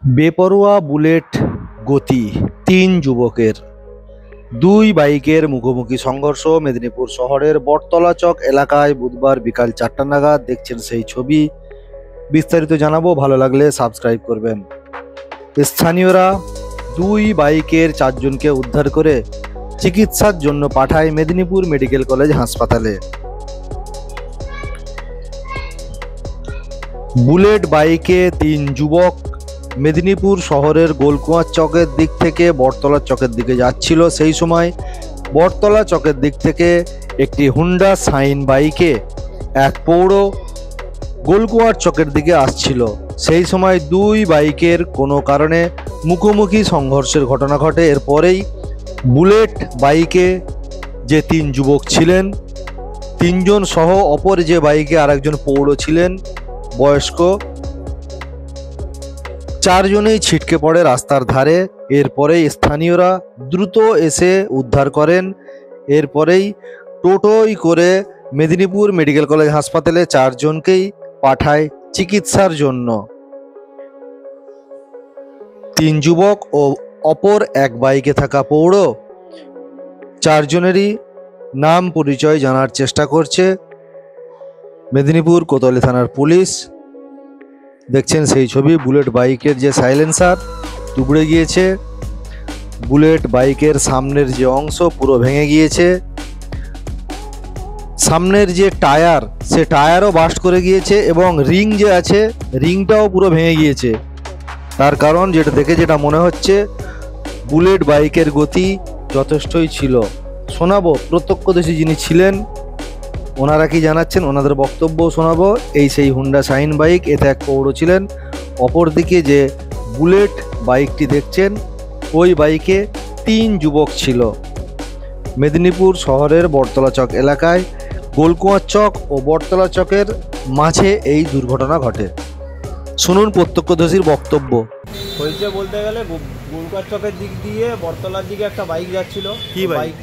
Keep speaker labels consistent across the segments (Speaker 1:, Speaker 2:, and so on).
Speaker 1: বেপরোয়া বুলেট গতি, 3 যুবকের, 2 বাইকের মুখোমুখি সংঘর্ষ মেদিনীপুর শহরের বটতলা চক এলাকায় বুধবার বিকাল 4টা নাগাদ। দেখছেন সেই ছবি, বিস্তারিত জানাবো। ভালো লাগলে সাবস্ক্রাইব করবেন। স্থানীয়রা 2 বাইকের 4 জনকে উদ্ধার করে চিকিৎসার জন্য পাঠায় মেদিনীপুর মেডিকেল কলেজ হাসপাতালে। বুলেট বাইকে 3 যুবক মেদিনীপুর শহরের গোলকুয়ার চকের দিক থেকে বটতলা চকের দিকে যাচ্ছিল। সেই সময় বটতলা চকের দিক থেকে একটি হুন্ডা শাইন বাইকে এক পৌর গোলকুয়ার চকের দিকে আসছিল। সেই সময় 2 বাইকের কোনো কারণে মুখোমুখি সংঘর্ষের ঘটনা ঘটে। এরপরেই বুলেট বাইকে যে 3 যুবক ছিলেন, 3 জন সহ অপর যে বাইকে আরেকজন পৌর ছিলেন বয়স্ক, 4 জনেই ছিটকে পড়ে রাস্তার ধারে। এরপরেই স্থানীয়রা দ্রুত এসে উদ্ধার করেন। এরপরেই টোটোয় করে মেদিনীপুর মেডিকেল কলেজ হাসপাতালে 4 জনকেই পাঠায় চিকিৎসার জন্য। 3 যুবক ও অপর এক বাইকে থাকা পৌর 4 জনেরই নাম পরিচয় জানার চেষ্টা করছে মেদিনীপুর কোতোয়ালি থানার পুলিশ। দেখছেন সেই ছবি, বুলেট বাইকের যে সাইলেন্সার টুকরে গিয়েছে, বুলেট বাইকের সামনের যে অংশ পুরো ভেঙে গিয়েছে, সামনের যে টায়ার সে টায়ারও বাস্ট করে গিয়েছে এবং রিং যে আছে রিংটাও পুরো ভেঙে গিয়েছে। তার কারণ যেটা মনে হচ্ছে বুলেট বাইকের গতি যথেষ্টই ছিল। শোনাবো প্রত্যক্ষদর্শী যিনি ছিলেন, ওনারা কি জানাচ্ছেন, ওনাদের বক্তব্য শোনাবো। এই সেই হুন্ডা শাইন বাইক, এতে এক পৌর ছিলেন। অপরদিকে যে বুলেট বাইকটি দেখছেন ওই বাইকে 3 যুবক ছিল। মেদিনীপুর শহরের বটতলা চক এলাকায় গোলকুয়ার চক ও বটতলা চকের মাঝে এই দুর্ঘটনা ঘটে। শুনুন প্রত্যক্ষদর্শীর বক্তব্য।
Speaker 2: হয়েছে বলতে গেলে গোলকুয়ার চকের দিক দিয়ে বটতলার দিকে একটা বাইক যাচ্ছিল।
Speaker 1: কি বাইক?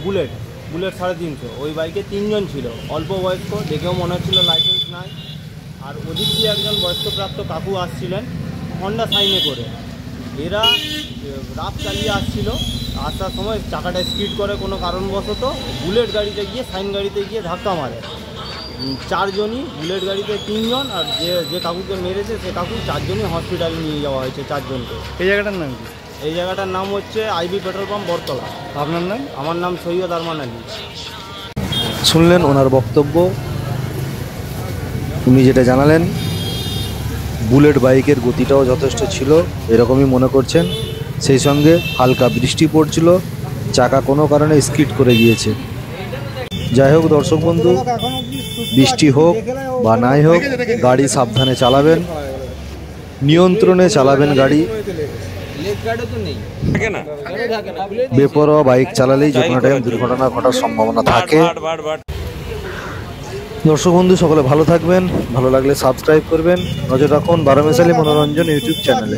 Speaker 2: বুলেট 350। ওই বাইকে 3 জন ছিল, অল্প বয়স্ক, দেখেও মনে হচ্ছিল লাইসেন্স নাই। আর ওদিক দিয়ে একজন বয়স্কপ্রাপ্ত কাকু আসছিলেন হন্ডা শাইনে করে। এরা রাত চালিয়ে আসছিল, আসার সময় চাকাটা স্পিড করে কোনো কারণবশত বুলেট গাড়িতে গিয়ে শাইন গাড়িতে গিয়ে ধাক্কা মারে। 4 জনই, বুলেট গাড়িতে 3 জন, আর যে কাকুকে মেরেছে সে কাকু 4 জনই হসপিটালে নিয়ে যাওয়া হয়েছে 4 জনকে।
Speaker 1: এই জায়গাটার নাম কি?
Speaker 2: এই জায়গাটার নাম হচ্ছে আইবি পেট্রোল পাম্প বটতলা।
Speaker 1: আপনার নাম?
Speaker 2: আমার নাম সৈয়দ আরমান আলী।
Speaker 1: শুনলেন ওনার বক্তব্য। উনি যেটা জানালেন, বুলেট বাইকের গতিটাও যথেষ্ট ছিল এরকমই মনে করছেন। সেই সঙ্গে হালকা বৃষ্টি পড়ছিল, চাকা কোনো কারণে স্কিড করে গিয়েছে। যাই হোক দর্শক বন্ধু, বৃষ্টি হোক বা নাই হোক গাড়ি সাবধানে চালাবেন, নিয়ন্ত্রণে চালাবেন গাড়ি। বেপরোয়া বাইক চালালেই যে কোনো টাইম দুর্ঘটনা ঘটার সম্ভাবনা থাকে। দর্শক বন্ধু সকলে ভালো থাকবেন, ভালো লাগলে সাবস্ক্রাইব করবেন, নজর রাখুন বারোমেশালী মনোরঞ্জন ইউটিউব চ্যানেলে।